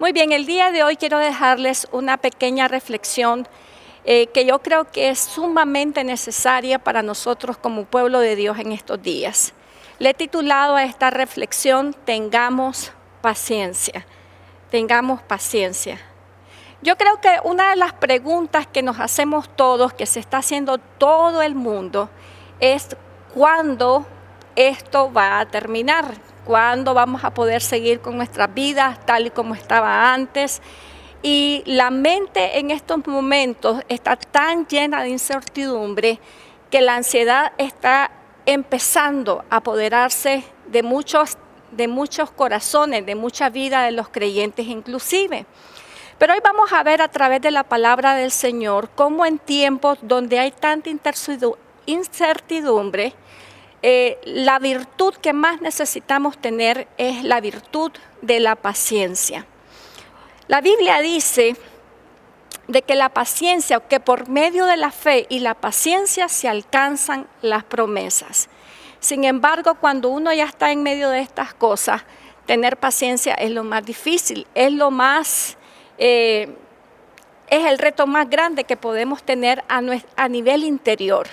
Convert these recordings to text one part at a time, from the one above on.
Muy bien, el día de hoy quiero dejarles una pequeña reflexión que yo creo que es sumamente necesaria para nosotros como pueblo de Dios en estos días. Le he titulado a esta reflexión, Tengamos paciencia. Tengamos paciencia. Yo creo que una de las preguntas que nos hacemos todos, que se está haciendo todo el mundo, es ¿cuándo esto va a terminar? ¿Cuándo vamos a poder seguir con nuestras vidas tal y como estaba antes? Y la mente en estos momentos está tan llena de incertidumbre que la ansiedad está empezando a apoderarse de muchos corazones, de mucha vida de los creyentes inclusive. Pero hoy vamos a ver a través de la palabra del Señor cómo en tiempos donde hay tanta incertidumbre, la virtud que más necesitamos tener es la virtud de la paciencia. La Biblia dice de que la paciencia, que por medio de la fe y la paciencia se alcanzan las promesas. Sin embargo, cuando uno ya está en medio de estas cosas, tener paciencia es lo más difícil, es el reto más grande que podemos tener a nivel interior.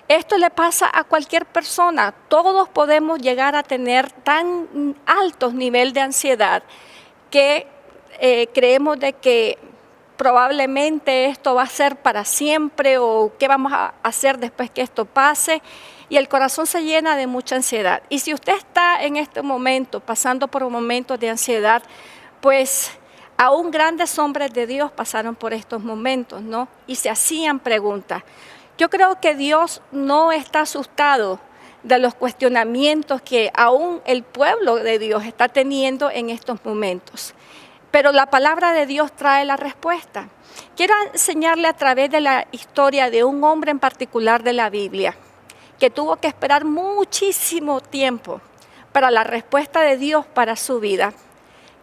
Esto le pasa a cualquier persona, todos podemos llegar a tener tan altos niveles de ansiedad que creemos de que probablemente esto va a ser para siempre o qué vamos a hacer después que esto pase y el corazón se llena de mucha ansiedad. Y si usted está en este momento pasando por momentos de ansiedad, pues aún grandes hombres de Dios pasaron por estos momentos, ¿no? Y se hacían preguntas. Yo creo que Dios no está asustado de los cuestionamientos que aún el pueblo de Dios está teniendo en estos momentos. Pero la palabra de Dios trae la respuesta. Quiero enseñarle a través de la historia de un hombre en particular de la Biblia, que tuvo que esperar muchísimo tiempo para la respuesta de Dios para su vida.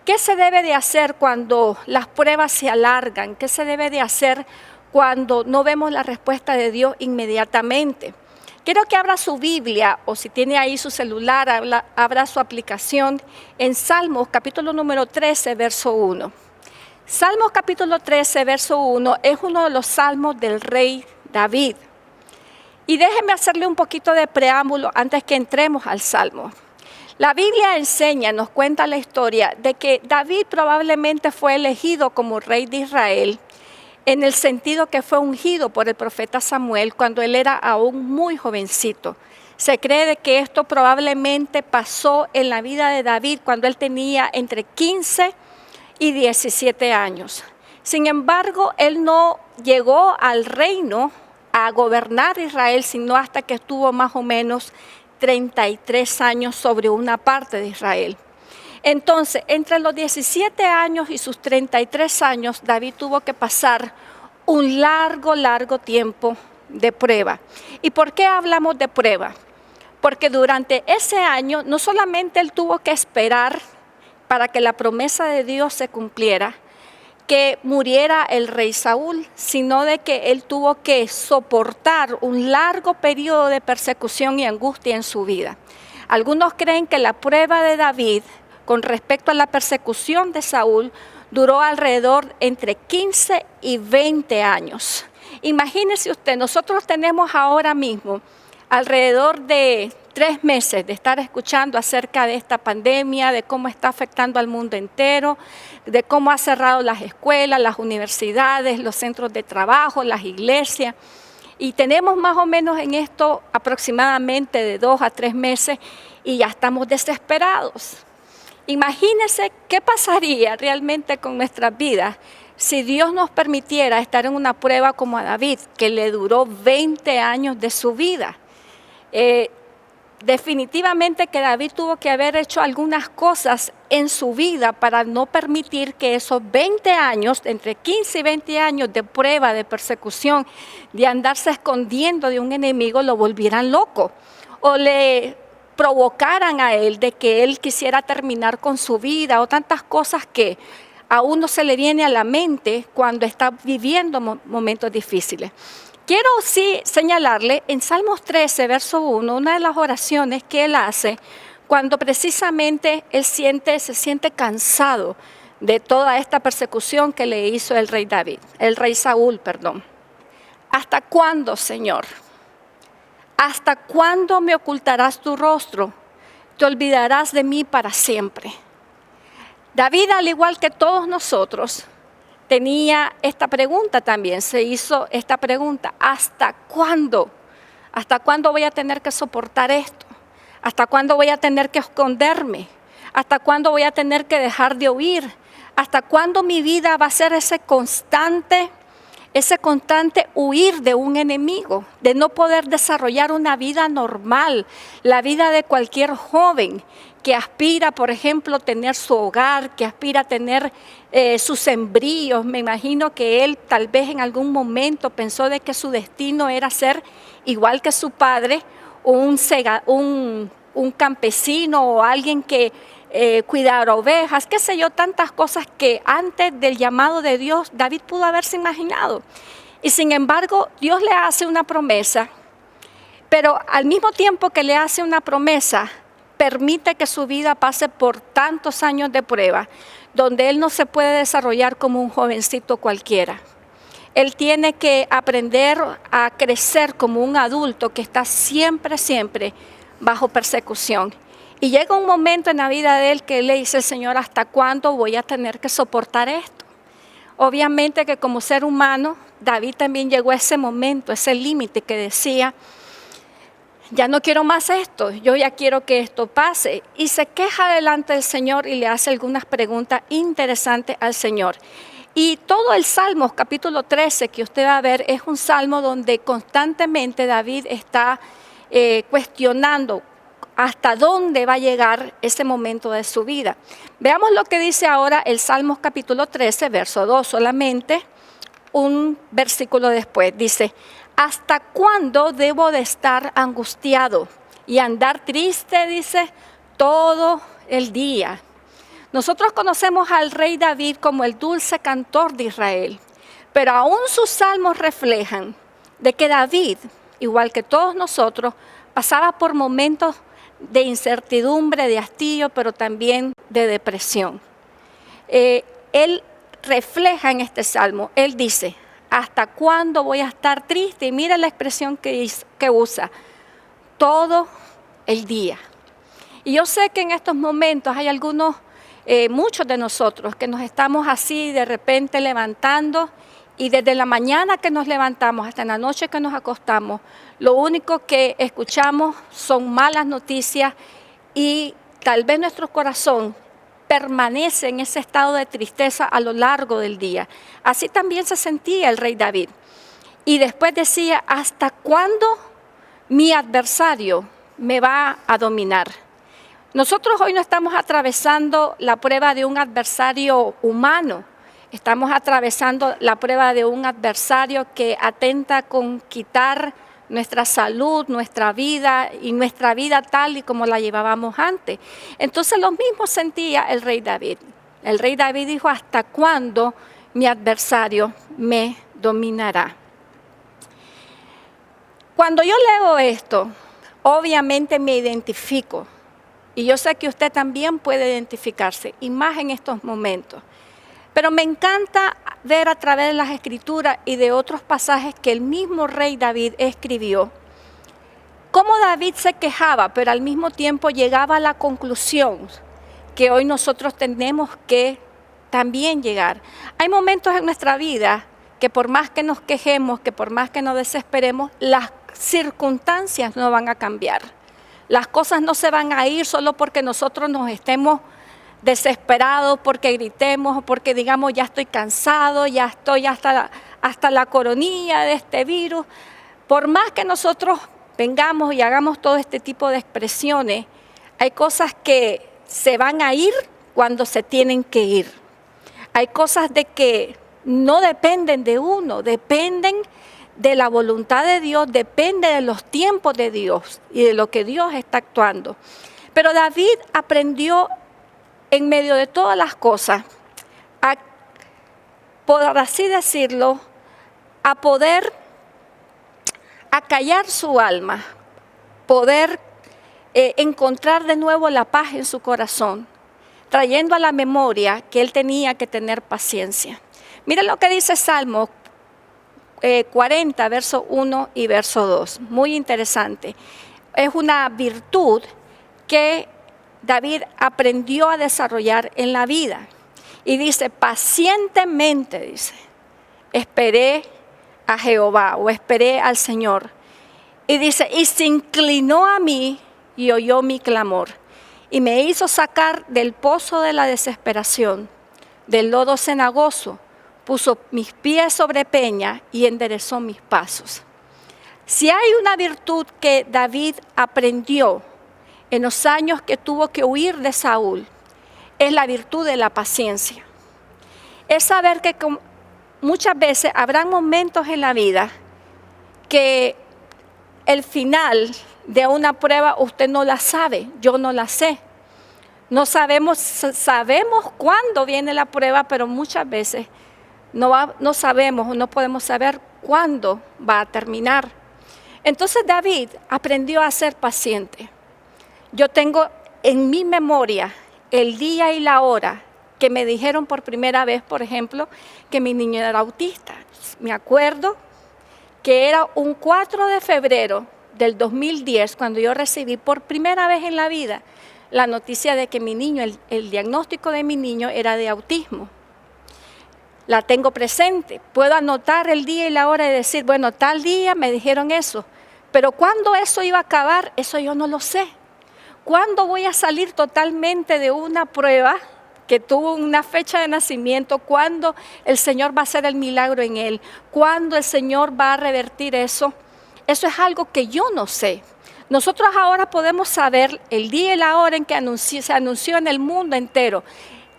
¿Qué se debe de hacer cuando las pruebas se alargan? ¿Qué se debe de hacer cuando no vemos la respuesta de Dios inmediatamente? Quiero que abra su Biblia o si tiene ahí su celular, abra su aplicación en Salmos capítulo número 13, verso 1. Salmos capítulo 13, verso 1 es uno de los salmos del rey David. Y déjenme hacerle un poquito de preámbulo antes que entremos al salmo. La Biblia nos cuenta la historia de que David probablemente fue elegido como rey de Israel en el sentido que fue ungido por el profeta Samuel cuando él era aún muy jovencito. Se cree de que esto probablemente pasó en la vida de David cuando él tenía entre 15 y 17 años. Sin embargo, él no llegó al reino a gobernar Israel, sino hasta que estuvo más o menos 33 años sobre una parte de Israel. Entonces, entre los 17 años y sus 33 años, David tuvo que pasar un largo tiempo de prueba. ¿Y por qué hablamos de prueba? Porque durante ese año no solamente él tuvo que esperar para que la promesa de Dios se cumpliera, que muriera el rey Saúl, sino de que él tuvo que soportar un largo periodo de persecución y angustia en su vida. Algunos creen que la prueba de David con respecto a la persecución de Saúl duró alrededor entre 15 y 20 años. Imagínese usted, nosotros tenemos ahora mismo alrededor de 3 meses de estar escuchando acerca de esta pandemia, de cómo está afectando al mundo entero, de cómo ha cerrado las escuelas, las universidades, los centros de trabajo, las iglesias. Y tenemos más o menos en esto aproximadamente de 2 a 3 meses y ya estamos desesperados. Imagínense qué pasaría realmente con nuestras vidas si Dios nos permitiera estar en una prueba como a David, que le duró 20 años de su vida. Definitivamente que David tuvo que haber hecho algunas cosas en su vida para no permitir que esos 20 años, entre 15 y 20 años de prueba, de persecución, de andarse escondiendo de un enemigo, lo volvieran loco o le provocaran a él de que él quisiera terminar con su vida o tantas cosas que a uno se le viene a la mente cuando está viviendo momentos difíciles. Quiero sí señalarle en Salmos 13, verso 1, una de las oraciones que él hace cuando precisamente él se siente cansado de toda esta persecución que le hizo el rey Saúl, perdón. ¿Hasta cuándo, Señor? ¿Hasta cuándo me ocultarás tu rostro? Te olvidarás de mí para siempre. David, al igual que todos nosotros, tenía esta pregunta también, se hizo esta pregunta: ¿hasta cuándo? ¿Hasta cuándo voy a tener que soportar esto? ¿Hasta cuándo voy a tener que esconderme? ¿Hasta cuándo voy a tener que dejar de oír? ¿Hasta cuándo mi vida va a ser ese constante huir de un enemigo, de no poder desarrollar una vida normal, la vida de cualquier joven que aspira, por ejemplo, tener su hogar, que aspira a tener sus embrios? Me imagino que él tal vez en algún momento pensó de que su destino era ser igual que su padre, un campesino o alguien que cuidar ovejas, qué sé yo, tantas cosas que antes del llamado de Dios David pudo haberse imaginado. Y sin embargo, Dios le hace una promesa, pero al mismo tiempo que le hace una promesa, permite que su vida pase por tantos años de prueba, donde él no se puede desarrollar como un jovencito cualquiera. Él tiene que aprender a crecer como un adulto que está siempre bajo persecución. Y llega un momento en la vida de él que él le dice: Señor, ¿hasta cuándo voy a tener que soportar esto? Obviamente que como ser humano, David también llegó a ese momento, ese límite que decía: ya no quiero más esto, yo ya quiero que esto pase. Y se queja delante del Señor y le hace algunas preguntas interesantes al Señor. Y todo el Salmos, capítulo 13, que usted va a ver, es un salmo donde constantemente David está cuestionando hasta dónde va a llegar ese momento de su vida. Veamos lo que dice ahora el Salmos capítulo 13, verso 2, solamente un versículo después. Dice: ¿hasta cuándo debo de estar angustiado y andar triste? Dice, todo el día. Nosotros conocemos al rey David como el dulce cantor de Israel, pero aún sus salmos reflejan de que David, igual que todos nosotros, pasaba por momentos de incertidumbre, de hastío, pero también de depresión. Él refleja en este salmo, él dice: ¿hasta cuándo voy a estar triste? Y mira la expresión que usa: todo el día. Y yo sé que en estos momentos hay muchos de nosotros que nos estamos así de repente levantando, y desde la mañana que nos levantamos hasta en la noche que nos acostamos, lo único que escuchamos son malas noticias, y tal vez nuestro corazón permanece en ese estado de tristeza a lo largo del día. Así también se sentía el rey David. Y después decía: ¿hasta cuándo mi adversario me va a dominar? Nosotros hoy no estamos atravesando la prueba de un adversario humano, estamos atravesando la prueba de un adversario que atenta con quitar nuestra salud, nuestra vida y nuestra vida tal y como la llevábamos antes. Entonces lo mismo sentía el rey David. El rey David dijo: ¿hasta cuándo mi adversario me dominará? Cuando yo leo esto, obviamente me identifico. Y yo sé que usted también puede identificarse, y más en estos momentos. Pero me encanta ver a través de las Escrituras y de otros pasajes que el mismo rey David escribió, cómo David se quejaba, pero al mismo tiempo llegaba a la conclusión que hoy nosotros tenemos que también llegar. Hay momentos en nuestra vida que por más que nos quejemos, que por más que nos desesperemos, las circunstancias no van a cambiar. Las cosas no se van a ir solo porque nosotros nos estemos desesperados, porque gritemos, o porque digamos: ya estoy cansado, ya estoy hasta la coronilla de este virus. Por más que nosotros vengamos y hagamos todo este tipo de expresiones, hay cosas que se van a ir cuando se tienen que ir. Hay cosas de que no dependen de uno, dependen de la voluntad de Dios, depende de los tiempos de Dios y de lo que Dios está actuando. Pero David aprendió en medio de todas las cosas, por así decirlo, a poder acallar su alma, poder encontrar de nuevo la paz en su corazón. trayendo a la memoria que él tenía que tener paciencia. Miren lo que dice Salmo 40, verso 1 y verso 2. Muy interesante. Es una virtud que David aprendió a desarrollar en la vida. Y dice, pacientemente, dice, esperé a Jehová o esperé al Señor. Y dice, y se inclinó a mí y oyó mi clamor. Y me hizo sacar del pozo de la desesperación, del lodo cenagoso. Puso mis pies sobre peña y enderezó mis pasos. Si hay una virtud que David aprendió en los años que tuvo que huir de Saúl, es la virtud de la paciencia. Es saber que muchas veces habrá momentos en la vida que el final de una prueba usted no la sabe, yo no la sé. No sabemos cuándo viene la prueba, pero muchas veces no sabemos o no podemos saber cuándo va a terminar. Entonces David aprendió a ser paciente. Yo tengo en mi memoria el día y la hora que me dijeron por primera vez, por ejemplo, que mi niño era autista. Me acuerdo que era un 4 de febrero del 2010 cuando yo recibí por primera vez en la vida la noticia de que mi niño, el diagnóstico de mi niño era de autismo. La tengo presente, puedo anotar el día y la hora y decir, bueno, tal día me dijeron eso, pero ¿cuándo eso iba a acabar? Eso yo no lo sé. ¿Cuándo voy a salir totalmente de una prueba que tuvo una fecha de nacimiento? ¿Cuándo el Señor va a hacer el milagro en él? ¿Cuándo el Señor va a revertir eso? Eso es algo que yo no sé. Nosotros ahora podemos saber el día y la hora en que se anunció en el mundo entero.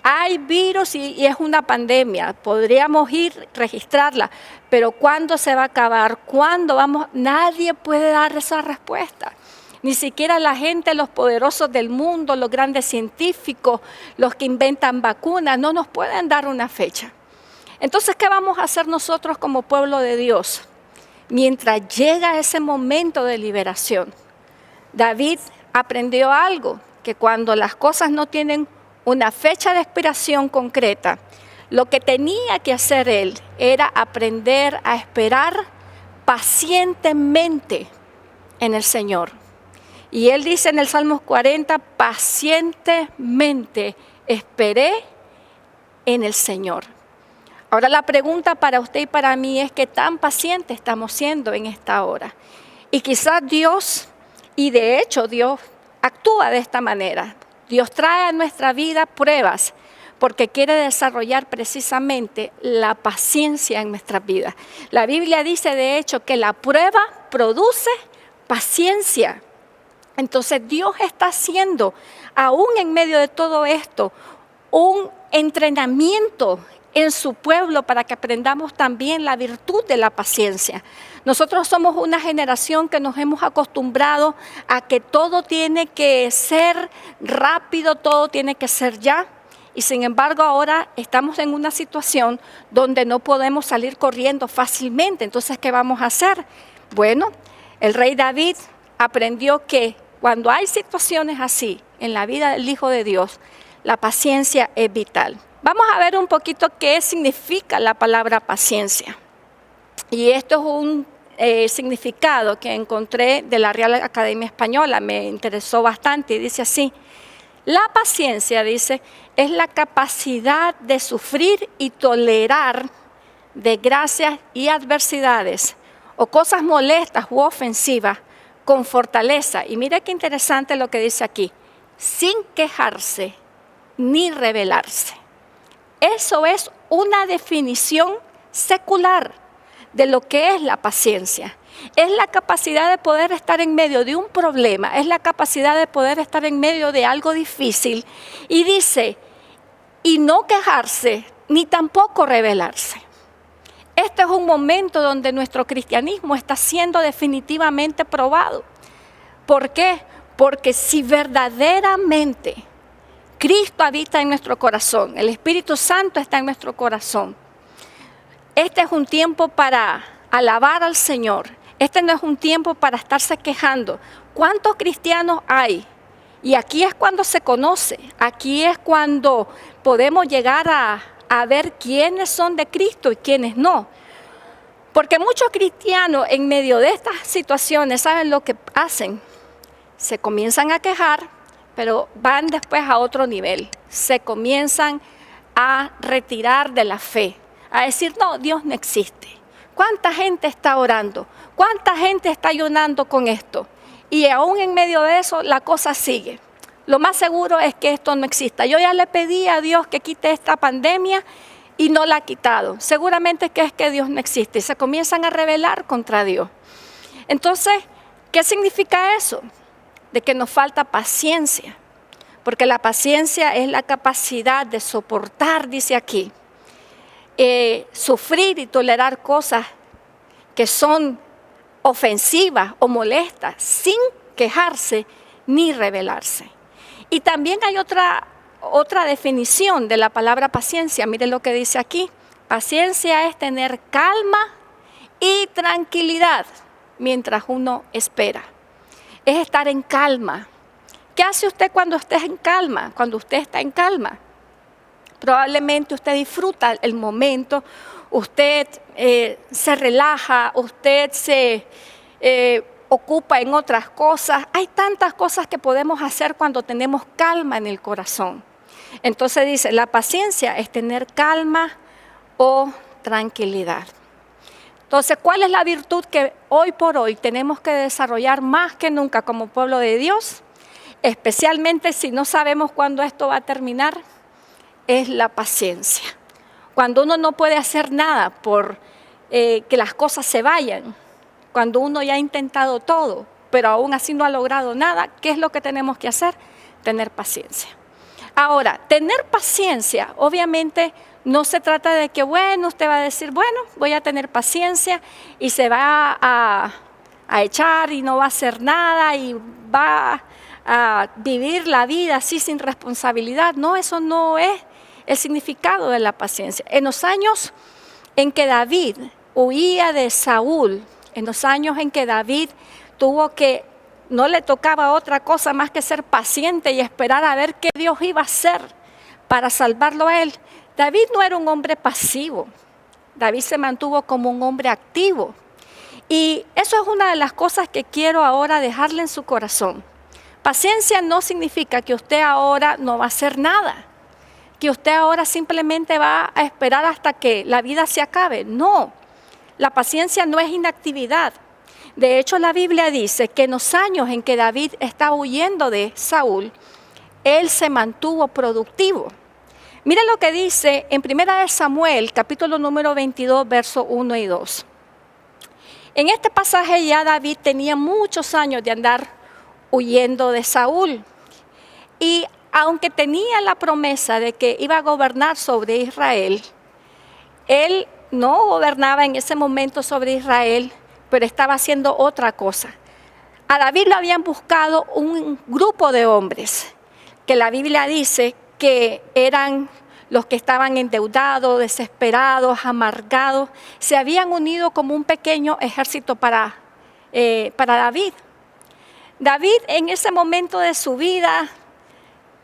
Hay virus y es una pandemia, podríamos registrarla, pero ¿cuándo se va a acabar? ¿Cuándo vamos? Nadie puede dar esa respuesta. Ni siquiera la gente, los poderosos del mundo, los grandes científicos, los que inventan vacunas, no nos pueden dar una fecha. Entonces, ¿qué vamos a hacer nosotros como pueblo de Dios? Mientras llega ese momento de liberación, David aprendió algo, que cuando las cosas no tienen una fecha de expiración concreta, lo que tenía que hacer él era aprender a esperar pacientemente en el Señor. Y él dice en el Salmo 40, pacientemente esperé en el Señor. Ahora la pregunta para usted y para mí es qué tan pacientes estamos siendo en esta hora. Y quizás Dios, y de hecho Dios actúa de esta manera. Dios trae a nuestra vida pruebas porque quiere desarrollar precisamente la paciencia en nuestras vidas. La Biblia dice de hecho que la prueba produce paciencia. Entonces Dios está haciendo, aún en medio de todo esto, un entrenamiento en su pueblo para que aprendamos también la virtud de la paciencia. Nosotros somos una generación que nos hemos acostumbrado a que todo tiene que ser rápido, todo tiene que ser ya. Y sin embargo ahora estamos en una situación donde no podemos salir corriendo fácilmente. Entonces, ¿qué vamos a hacer? Bueno, el rey David aprendió que cuando hay situaciones así en la vida del Hijo de Dios, la paciencia es vital. Vamos a ver un poquito qué significa la palabra paciencia. Y esto es un significado que encontré de la Real Academia Española, me interesó bastante y dice así: la paciencia, dice, es la capacidad de sufrir y tolerar desgracias y adversidades o cosas molestas u ofensivas con fortaleza. Y mira qué interesante lo que dice aquí: sin quejarse ni rebelarse. Eso es una definición secular de lo que es la paciencia. Es la capacidad de poder estar en medio de un problema, es la capacidad de poder estar en medio de algo difícil. Y dice, y no quejarse ni tampoco rebelarse. Este es un momento donde nuestro cristianismo está siendo definitivamente probado. ¿Por qué? Porque si verdaderamente Cristo habita en nuestro corazón, el Espíritu Santo está en nuestro corazón, este es un tiempo para alabar al Señor. Este no es un tiempo para estarse quejando. ¿Cuántos cristianos hay Y aquí es cuando se conoce, aquí es cuando podemos llegar a ver quiénes son de Cristo y quiénes no. Porque muchos cristianos en medio de estas situaciones, ¿saben lo que hacen? Se comienzan a quejar, pero van después a otro nivel. Se comienzan a retirar de la fe, a decir, no, Dios no existe. ¿Cuánta gente está orando? ¿Cuánta gente está ayunando con esto? Y aún en medio de eso, la cosa sigue. Lo más seguro es que esto no exista. Yo ya le pedí a Dios que quite esta pandemia y no la ha quitado. Seguramente que es que Dios no existe. Y se comienzan a rebelar contra Dios. Entonces, ¿qué significa eso? De que nos falta paciencia. Porque la paciencia es la capacidad de soportar, dice aquí, sufrir y tolerar cosas que son ofensivas o molestas, sin quejarse ni rebelarse. Y también hay otra definición de la palabra paciencia. Miren lo que dice aquí. Paciencia es tener calma y tranquilidad mientras uno espera. Es estar en calma. ¿Qué hace usted cuando esté en calma? Cuando usted está en calma, probablemente usted disfruta el momento, usted se relaja, usted se ocupa en otras cosas. Hay tantas cosas que podemos hacer cuando tenemos calma en el corazón. Entonces dice, la paciencia es tener calma o tranquilidad. Entonces, ¿cuál es la virtud que hoy por hoy tenemos que desarrollar más que nunca como pueblo de Dios? Especialmente si no sabemos cuándo esto va a terminar, es la paciencia. Cuando uno no puede hacer nada por que las cosas se vayan, cuando uno ya ha intentado todo, pero aún así no ha logrado nada, ¿qué es lo que tenemos que hacer? Tener paciencia. Ahora, tener paciencia, obviamente, no se trata de que, bueno, usted va a decir, bueno, voy a tener paciencia y se va a echar y no va a hacer nada y va a vivir la vida así sin responsabilidad. No, eso no es el significado de la paciencia. En los años en que David huía de Saúl, en los años en que David no le tocaba otra cosa más que ser paciente y esperar a ver qué Dios iba a hacer para salvarlo a él. David no era un hombre pasivo, David se mantuvo como un hombre activo. Y eso es una de las cosas que quiero ahora dejarle en su corazón. Paciencia no significa que usted ahora no va a hacer nada, que usted ahora simplemente va a esperar hasta que la vida se acabe. No, la paciencia no es inactividad. De hecho, la Biblia dice que en los años en que David estaba huyendo de Saúl, él se mantuvo productivo. Mira lo que dice en 1 Samuel, capítulo número 22, versos 1 y 2. En este pasaje ya David tenía muchos años de andar huyendo de Saúl. Y aunque tenía la promesa de que iba a gobernar sobre Israel, él no gobernaba en ese momento sobre Israel, pero estaba haciendo otra cosa. A David lo habían buscado un grupo de hombres, que la Biblia dice que eran los que estaban endeudados, desesperados, amargados. Se habían unido como un pequeño ejército para David. David en ese momento de su vida,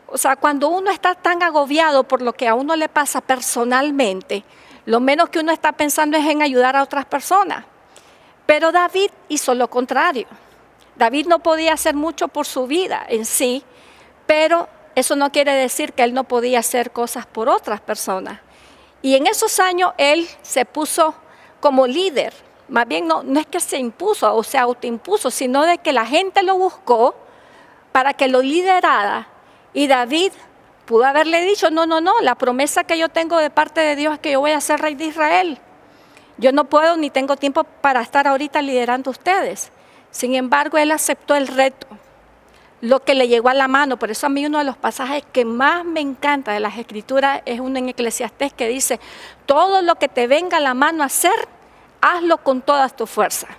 o sea, cuando uno está tan agobiado por lo que a uno le pasa personalmente, lo menos que uno está pensando es en ayudar a otras personas. Pero David hizo lo contrario. David no podía hacer mucho por su vida en sí, pero eso no quiere decir que él no podía hacer cosas por otras personas. Y en esos años él se puso como líder. Más bien no es que se impuso o se autoimpuso, sino de que la gente lo buscó para que lo liderara. Y David pudo haberle dicho, no, la promesa que yo tengo de parte de Dios es que yo voy a ser rey de Israel. Yo no puedo ni tengo tiempo para estar ahorita liderando a ustedes. Sin embargo, él aceptó el reto, lo que le llegó a la mano. Por eso a mí uno de los pasajes que más me encanta de las Escrituras es uno en Eclesiastés que dice, todo lo que te venga a la mano a hacer, hazlo con todas tus fuerzas.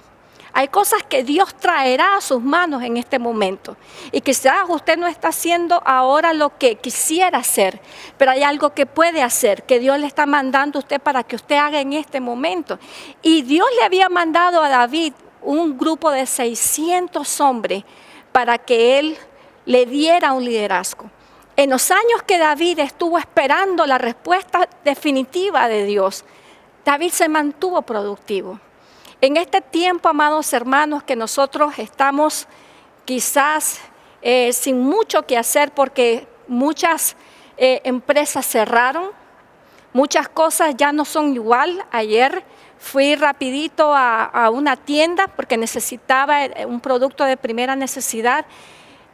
Hay cosas que Dios traerá a sus manos en este momento. Y quizás usted no está haciendo ahora lo que quisiera hacer, pero hay algo que puede hacer, que Dios le está mandando a usted para que usted haga en este momento. Y Dios le había mandado a David un grupo de 600 hombres para que él le diera un liderazgo. En los años que David estuvo esperando la respuesta definitiva de Dios, David se mantuvo productivo. En este tiempo, amados hermanos, que nosotros estamos quizás sin mucho que hacer porque muchas empresas cerraron, muchas cosas ya no son igual. Ayer fui rapidito a una tienda porque necesitaba un producto de primera necesidad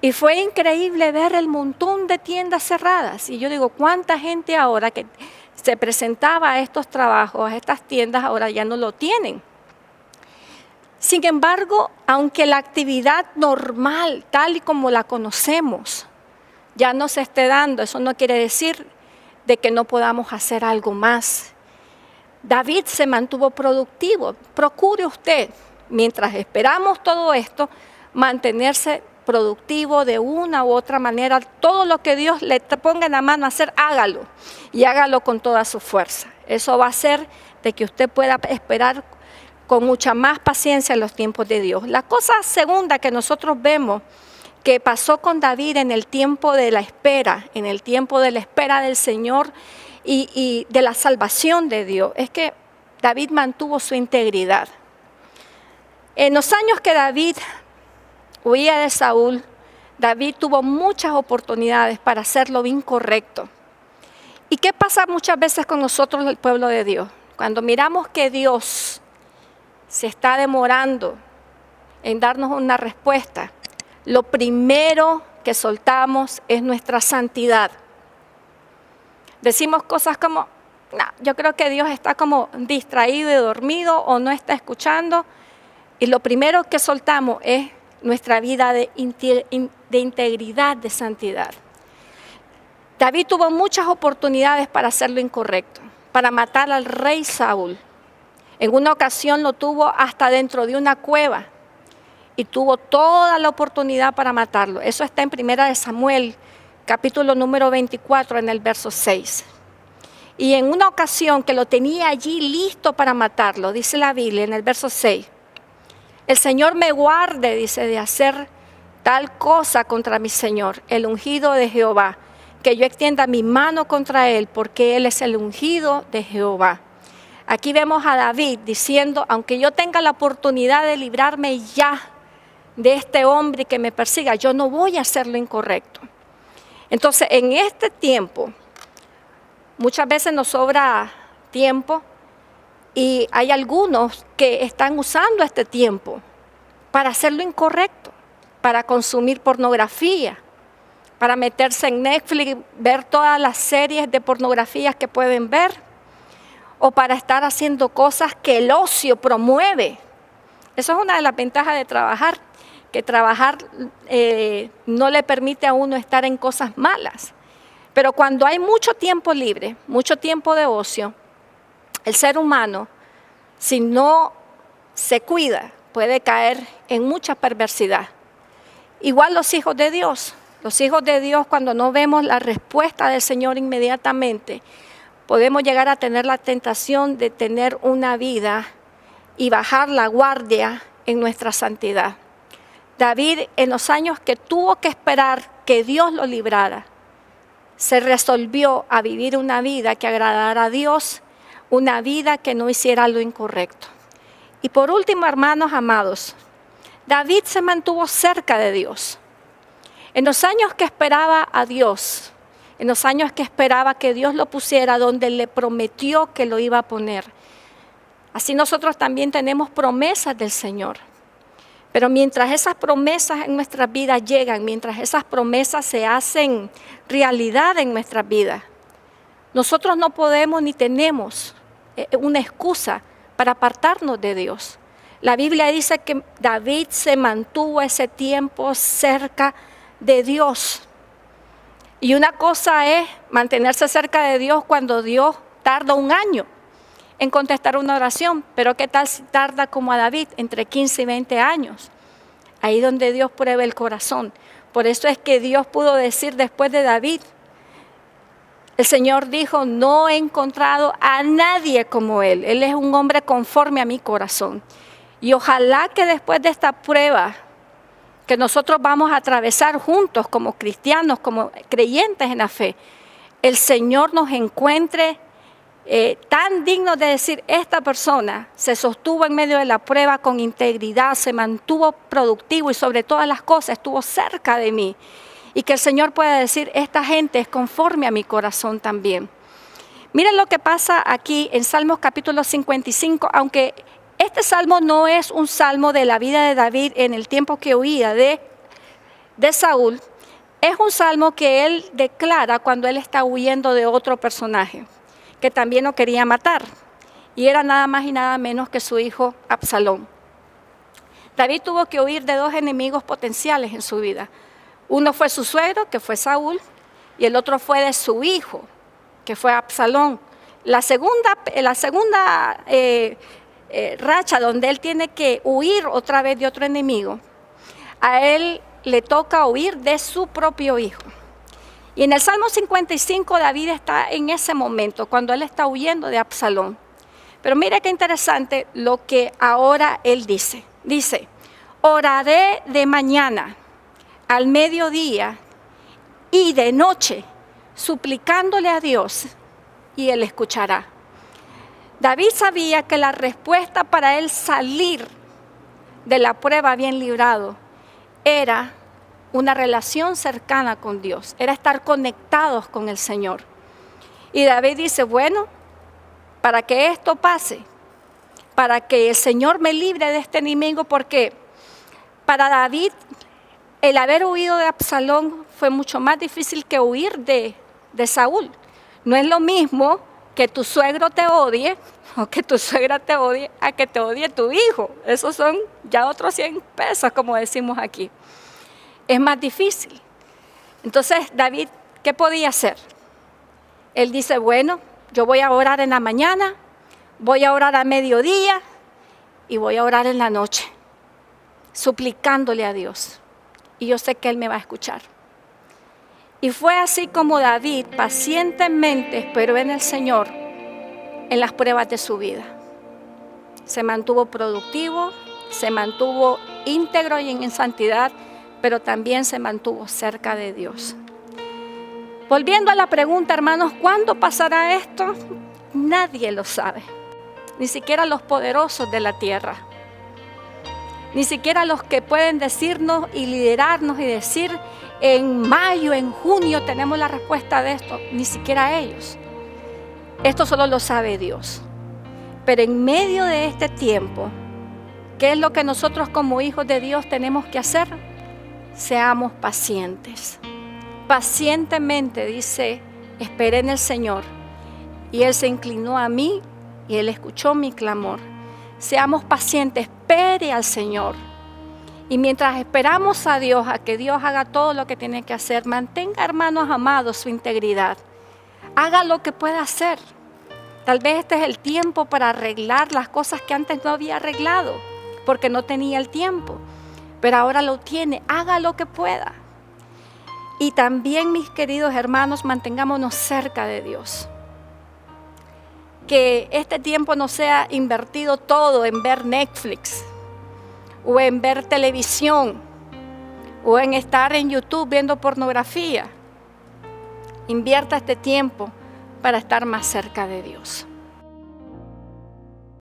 y fue increíble ver el montón de tiendas cerradas. Y yo digo, ¿cuánta gente ahora que se presentaba a estos trabajos, a estas tiendas, ahora ya no lo tienen? Sin embargo, aunque la actividad normal, tal y como la conocemos, ya no se esté dando, eso no quiere decir de que no podamos hacer algo más. David se mantuvo productivo. Procure usted, mientras esperamos todo esto, mantenerse productivo de una u otra manera. Todo lo que Dios le ponga en la mano a hacer, hágalo. Y hágalo con toda su fuerza. Eso va a hacer de que usted pueda esperar con mucha más paciencia en los tiempos de Dios. La cosa segunda que nosotros vemos que pasó con David en el tiempo de la espera, en el tiempo de la espera del Señor y de la salvación de Dios, es que David mantuvo su integridad. En los años que David huía de Saúl, David tuvo muchas oportunidades para hacer lo incorrecto. ¿Y qué pasa muchas veces con nosotros, el pueblo de Dios? Cuando miramos que Dios se está demorando en darnos una respuesta, lo primero que soltamos es nuestra santidad. Decimos cosas como, no, yo creo que Dios está como distraído y dormido o no está escuchando. Y lo primero que soltamos es nuestra vida de integridad, de santidad. David tuvo muchas oportunidades para hacer lo incorrecto, para matar al rey Saúl. En una ocasión lo tuvo hasta dentro de una cueva y tuvo toda la oportunidad para matarlo. Eso está en 1 Samuel, capítulo número 24, en el verso 6. Y en una ocasión que lo tenía allí listo para matarlo, dice la Biblia en el verso 6, el Señor me guarde, dice, de hacer tal cosa contra mi Señor, el ungido de Jehová, que yo extienda mi mano contra él, porque él es el ungido de Jehová. Aquí vemos a David diciendo, aunque yo tenga la oportunidad de librarme ya de este hombre que me persiga, yo no voy a hacer lo incorrecto. Entonces, en este tiempo, muchas veces nos sobra tiempo y hay algunos que están usando este tiempo para hacer lo incorrecto, para consumir pornografía, para meterse en Netflix, ver todas las series de pornografías que pueden ver, o para estar haciendo cosas que el ocio promueve. Eso es una de las ventajas de trabajar, que trabajar no le permite a uno estar en cosas malas. Pero cuando hay mucho tiempo libre, mucho tiempo de ocio, el ser humano, si no se cuida, puede caer en mucha perversidad. Igual los hijos de Dios. Los hijos de Dios, cuando no vemos la respuesta del Señor inmediatamente, podemos llegar a tener la tentación de tener una vida y bajar la guardia en nuestra santidad. David, en los años que tuvo que esperar que Dios lo librara, se resolvió a vivir una vida que agradara a Dios, una vida que no hiciera lo incorrecto. Y por último, hermanos amados, David se mantuvo cerca de Dios. En los años que esperaba a Dios, en los años que esperaba que Dios lo pusiera donde le prometió que lo iba a poner. Así nosotros también tenemos promesas del Señor. Pero mientras esas promesas en nuestras vidas llegan, mientras esas promesas se hacen realidad en nuestras vidas, nosotros no podemos ni tenemos una excusa para apartarnos de Dios. La Biblia dice que David se mantuvo ese tiempo cerca de Dios. Y una cosa es mantenerse cerca de Dios cuando Dios tarda un año en contestar una oración, pero ¿qué tal si tarda como a David, entre 15 y 20 años? Ahí donde Dios prueba el corazón. Por eso es que Dios pudo decir después de David, el Señor dijo, no he encontrado a nadie como Él. Él es un hombre conforme a mi corazón. Y ojalá que después de esta prueba que nosotros vamos a atravesar juntos como cristianos, como creyentes en la fe, el Señor nos encuentre tan dignos de decir, esta persona se sostuvo en medio de la prueba con integridad, se mantuvo productivo y sobre todas las cosas estuvo cerca de mí. Y que el Señor pueda decir, esta gente es conforme a mi corazón también. Miren lo que pasa aquí en Salmos capítulo 55, aunque este salmo no es un salmo de la vida de David en el tiempo que huía de Saúl, es un salmo que él declara cuando él está huyendo de otro personaje que también lo quería matar, y era nada más y nada menos que su hijo Absalón. David tuvo que huir de dos enemigos potenciales en su vida. Uno fue su suegro, que fue Saúl, y el otro fue de su hijo, que fue Absalón. La segunda racha donde él tiene que huir otra vez de otro enemigo, a él le toca huir de su propio hijo. Y en el Salmo 55 David está en ese momento, cuando él está huyendo de Absalón. Pero mire qué interesante lo que ahora él dice. Dice, oraré de mañana, al mediodía y de noche, suplicándole a Dios, y él escuchará. David sabía que la respuesta para él salir de la prueba bien librado era una relación cercana con Dios, era estar conectados con el Señor. Y David dice, bueno, para que esto pase, para que el Señor me libre de este enemigo, porque para David el haber huido de Absalón fue mucho más difícil que huir de Saúl. No es lo mismo que tu suegro te odie o que tu suegra te odie a que te odie tu hijo. Esos son ya otros 100 pesos, como decimos aquí. Es más difícil. Entonces David, ¿qué podía hacer? Él dice, bueno, yo voy a orar en la mañana, voy a orar a mediodía y voy a orar en la noche, suplicándole a Dios. Y yo sé que Él me va a escuchar. Y fue así como David pacientemente esperó en el Señor en las pruebas de su vida. Se mantuvo productivo, se mantuvo íntegro y en santidad, pero también se mantuvo cerca de Dios. Volviendo a la pregunta, hermanos, ¿cuándo pasará esto? Nadie lo sabe, ni siquiera los poderosos de la tierra, ni siquiera los que pueden decirnos y liderarnos y decir en mayo, en junio tenemos la respuesta de esto, ni siquiera ellos. Esto solo lo sabe Dios. Pero en medio de este tiempo, ¿qué es lo que nosotros como hijos de Dios tenemos que hacer? Seamos pacientes. Pacientemente, dice, esperé en el Señor y Él se inclinó a mí y Él escuchó mi clamor. Seamos pacientes, espere al Señor. Y mientras esperamos a Dios, a que Dios haga todo lo que tiene que hacer, mantenga, hermanos amados, su integridad. Haga lo que pueda hacer. Tal vez este es el tiempo para arreglar las cosas que antes no había arreglado, porque no tenía el tiempo. Pero ahora lo tiene, haga lo que pueda. Y también, mis queridos hermanos, mantengámonos cerca de Dios. Que este tiempo no sea invertido todo en ver Netflix, o en ver televisión, o en estar en YouTube viendo pornografía. Invierta este tiempo para estar más cerca de Dios.